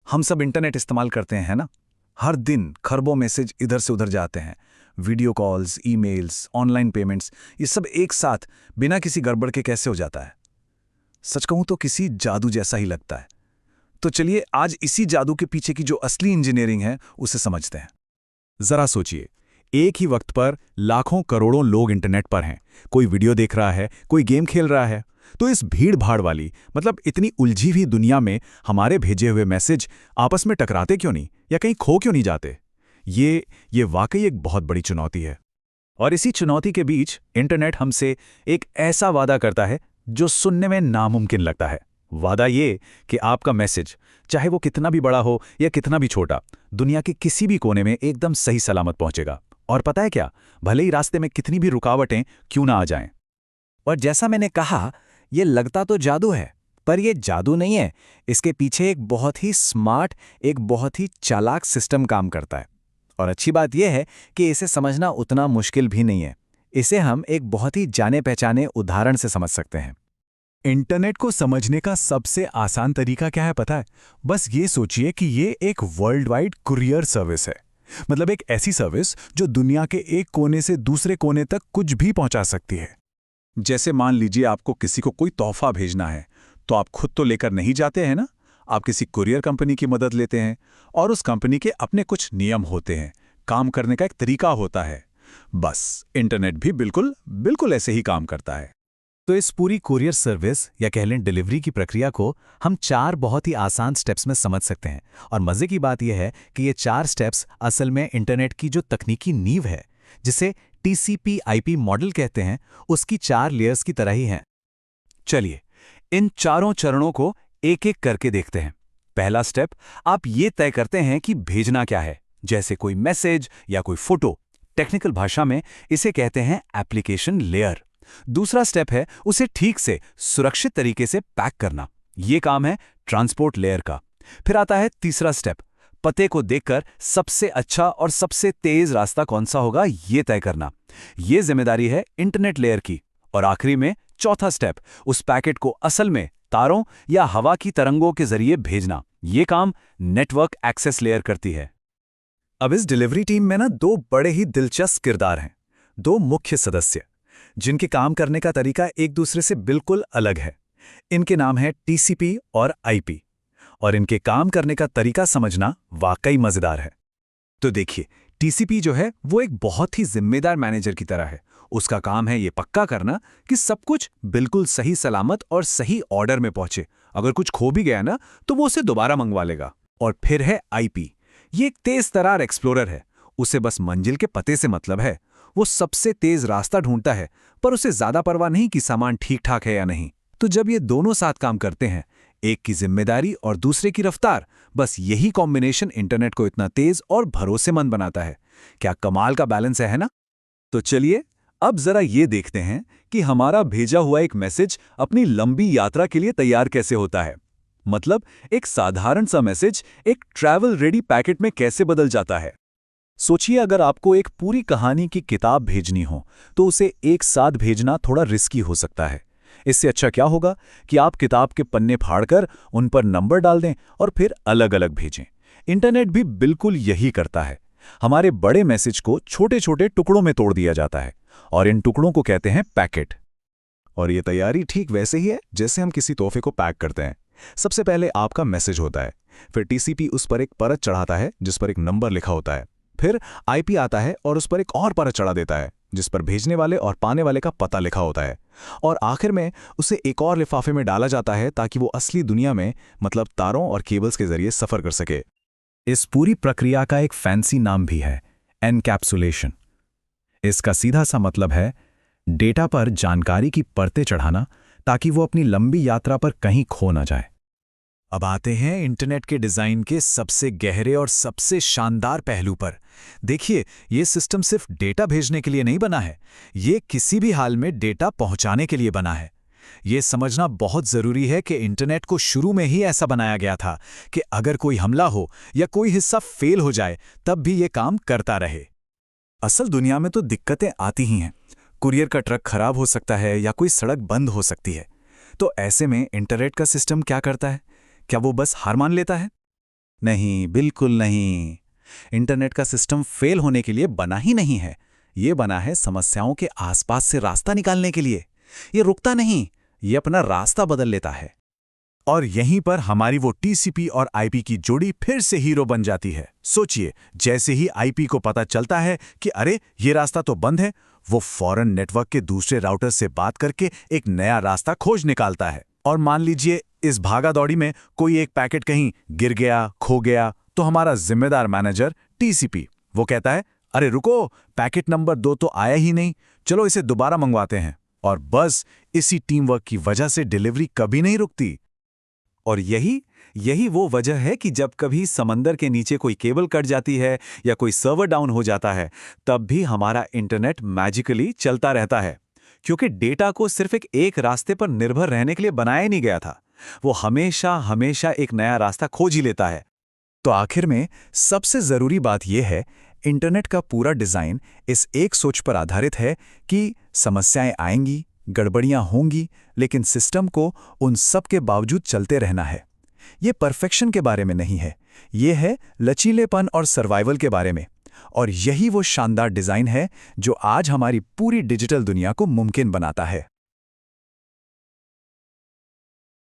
हम सब इंटरनेट इस्तेमाल करते हैं, है ना? हर दिन खरबों मैसेज इधर से उधर जाते हैं। Video calls, emails, online payments, ये सब एक साथ बिना किसी गड़बड़ के कैसे हो जाता है? सच कहूं तो किसी जादू जैसा ही लगता है। तो चलिए आज इसी जादू के पीछे की जो असली इंजीनियरिंग है उसे समझते हैं। जरा सोचिए, एक ही वक्त पर लाखों करोड़ों लोग इंटरनेट पर हैं। कोई वीडियो देख रहा है, कोई गेम खेल रहा है। तो इस भीड़ भाड़ वाली इतनी उलझी हुई दुनिया में हमारे भेजे हुए मैसेज आपस में टकराते क्यों नहीं या कहीं खो क्यों नहीं जाते? ये वाकई एक बहुत बड़ी चुनौती है। और इसी चुनौती के बीच इंटरनेट हमसे एक ऐसा वादा करता है जो सुनने में नामुमकिन लगता है। वादा ये कि आपका मैसेज, चाहे वो कितना भी बड़ा हो या कितना भी छोटा, दुनिया के किसी भी कोने में एकदम सही सलामत पहुंचेगा। और पता है क्या, भले ही रास्ते में कितनी भी रुकावटें क्यों ना आ जाएं। और जैसा मैंने कहा, ये लगता तो जादू है, पर ये जादू नहीं है। इसके पीछे एक बहुत ही स्मार्ट, एक बहुत ही चालाक सिस्टम काम करता है। और अच्छी बात यह है कि इसे समझना उतना मुश्किल भी नहीं है। इसे हम एक बहुत ही जाने पहचाने उदाहरण से समझ सकते हैं। इंटरनेट को समझने का सबसे आसान तरीका क्या है पता है? बस ये सोचिए कि ये एक वर्ल्ड वाइड कुरियर सर्विस है। एक ऐसी सर्विस जो दुनिया के एक कोने से दूसरे कोने तक कुछ भी पहुंचा सकती है। जैसे मान लीजिए आपको किसी को कोई तोहफा भेजना है, तो आप खुद तो लेकर नहीं जाते हैं ना, आप किसी कुरियर कंपनी की मदद लेते हैं। और उस कंपनी के अपने कुछ नियम होते हैं, काम करने का एक तरीका होता है। बस इंटरनेट भी बिल्कुल बिल्कुल ऐसे ही काम करता है। तो इस पूरी कुरियर सर्विस या कह लें डिलीवरी की प्रक्रिया को हम 4 बहुत ही आसान स्टेप्स में समझ सकते हैं। और मजे की बात यह है कि ये 4 स्टेप्स असल में इंटरनेट की जो तकनीकी नींव है, जिसे TCP/IP मॉडल कहते हैं, उसकी 4 लेयर्स की तरह ही हैं। चलिए इन चारों चरणों को एक एक करके देखते हैं। पहला स्टेप, आप ये तय करते हैं कि भेजना क्या है, जैसे कोई मैसेज या कोई फोटो। टेक्निकल भाषा में इसे कहते हैं एप्लीकेशन लेयर। दूसरा स्टेप है उसे ठीक से सुरक्षित तरीके से पैक करना। ये काम है ट्रांसपोर्ट लेयर का। फिर आता है तीसरा स्टेप, पते को देखकर सबसे अच्छा और सबसे तेज रास्ता कौन सा होगा ये तय करना। ये जिम्मेदारी है इंटरनेट लेयर की। और आखिरी में चौथा स्टेप, उस पैकेट को असल में तारों या हवा की तरंगों के जरिए भेजना। ये काम नेटवर्क एक्सेस लेयर करती है। अब इस डिलीवरी टीम में ना 2 बड़े ही दिलचस्प किरदार हैं, 2 मुख्य सदस्य, जिनके काम करने का तरीका एक दूसरे से बिल्कुल अलग है। इनके नाम है TCP और IP। और इनके काम करने का तरीका समझना वाकई मजेदार है। तो देखिए, TCP जो है वो एक बहुत ही जिम्मेदार मैनेजर की तरह है। उसका काम है ये पक्का करना कि सब कुछ बिल्कुल सही सलामत और सही ऑर्डर में पहुंचे। अगर कुछ खो भी गया ना, तो वो उसे दोबारा मंगवा लेगा। और फिर है IP। ये एक तेज तरार एक्सप्लोरर है। उसे बस मंजिल के पते से मतलब है। वो सबसे तेज रास्ता ढूंढता है, पर उसे ज्यादा परवाह नहीं कि सामान ठीक ठाक है या नहीं। तो जब ये दोनों साथ काम करते हैं, एक की जिम्मेदारी और दूसरे की रफ्तार, बस यही कॉम्बिनेशन इंटरनेट को इतना तेज और भरोसेमंद बनाता है। क्या कमाल का बैलेंस है ना? तो चलिए अब जरा ये देखते हैं कि हमारा भेजा हुआ एक मैसेज अपनी लंबी यात्रा के लिए तैयार कैसे होता है। एक साधारण सा मैसेज एक ट्रैवल रेडी पैकेट में कैसे बदल जाता है। सोचिए, अगर आपको एक पूरी कहानी की किताब भेजनी हो, तो उसे एक साथ भेजना थोड़ा रिस्की हो सकता है। इससे अच्छा क्या होगा कि आप किताब के पन्ने फाड़कर उन पर नंबर डाल दें और फिर अलग अलग भेजें। इंटरनेट भी बिल्कुल यही करता है। हमारे बड़े मैसेज को छोटे छोटे टुकड़ों में तोड़ दिया जाता है और इन टुकड़ों को कहते हैं पैकेट। और ये तैयारी ठीक वैसे ही है जैसे हम किसी तोहफे को पैक करते हैं। सबसे पहले आपका मैसेज होता है, फिर TCP उस पर एक परत चढ़ाता है जिस पर एक नंबर लिखा होता है। फिर IP आता है और उस पर एक और परत चढ़ा देता है जिस पर भेजने वाले और पाने वाले का पता लिखा होता है। और आखिर में उसे एक और लिफाफे में डाला जाता है ताकि वो असली दुनिया में तारों और केबल्स के जरिए सफर कर सके। इस पूरी प्रक्रिया का एक फैंसी नाम भी है, एनकैप्सुलेशन। इसका सीधा सा मतलब है डेटा पर जानकारी की परतें चढ़ाना ताकि वो अपनी लंबी यात्रा पर कहीं खो ना जाए। अब आते हैं इंटरनेट के डिजाइन के सबसे गहरे और सबसे शानदार पहलू पर। देखिए, ये सिस्टम सिर्फ डेटा भेजने के लिए नहीं बना है, ये किसी भी हाल में डेटा पहुंचाने के लिए बना है। ये समझना बहुत जरूरी है कि इंटरनेट को शुरू में ही ऐसा बनाया गया था कि अगर कोई हमला हो या कोई हिस्सा फेल हो जाए, तब भी ये काम करता रहे। असल दुनिया में तो दिक्कतें आती ही हैं। कुरियर का ट्रक खराब हो सकता है या कोई सड़क बंद हो सकती है। तो ऐसे में इंटरनेट का सिस्टम क्या करता है? क्या वो बस हार मान लेता है? नहीं, बिल्कुल नहीं। इंटरनेट का सिस्टम फेल होने के लिए बना ही नहीं है। ये बना है समस्याओं के आसपास से रास्ता निकालने के लिए। ये रुकता नहीं, ये अपना रास्ता बदल लेता है। और यहीं पर हमारी वो टीसीपी और आईपी की जोड़ी फिर से हीरो बन जाती है। सोचिए, जैसे ही आईपी को पता चलता है कि अरे ये रास्ता तो बंद है, वो फौरन नेटवर्क के दूसरे राउटर से बात करके एक नया रास्ता खोज निकालता है। और मान लीजिए इस भागादौड़ी में कोई एक पैकेट कहीं गिर गया, खो गया, तो हमारा जिम्मेदार मैनेजर टीसीपी वो कहता है, अरे रुको, पैकेट नंबर 2 तो आया ही नहीं, चलो इसे दोबारा मंगवाते हैं। और बस इसी टीम वर्क की वजह से डिलीवरी कभी नहीं रुकती। और यही वो वजह है कि जब कभी समंदर के नीचे कोई केबल कट जाती है या कोई सर्वर डाउन हो जाता है, तब भी हमारा इंटरनेट मैजिकली चलता रहता है। क्योंकि डेटा को सिर्फ एक रास्ते पर निर्भर रहने के लिए बनाया नहीं गया था। वो हमेशा हमेशा एक नया रास्ता खोज ही लेता है। तो आखिर में सबसे जरूरी बात यह है, इंटरनेट का पूरा डिजाइन इस एक सोच पर आधारित है कि समस्याएं आएंगी, गड़बड़ियां होंगी, लेकिन सिस्टम को उन सब के बावजूद चलते रहना है। ये परफेक्शन के बारे में नहीं है, ये है लचीलेपन और सर्वाइवल के बारे में। और यही वो शानदार डिजाइन है जो आज हमारी पूरी डिजिटल दुनिया को मुमकिन बनाता है।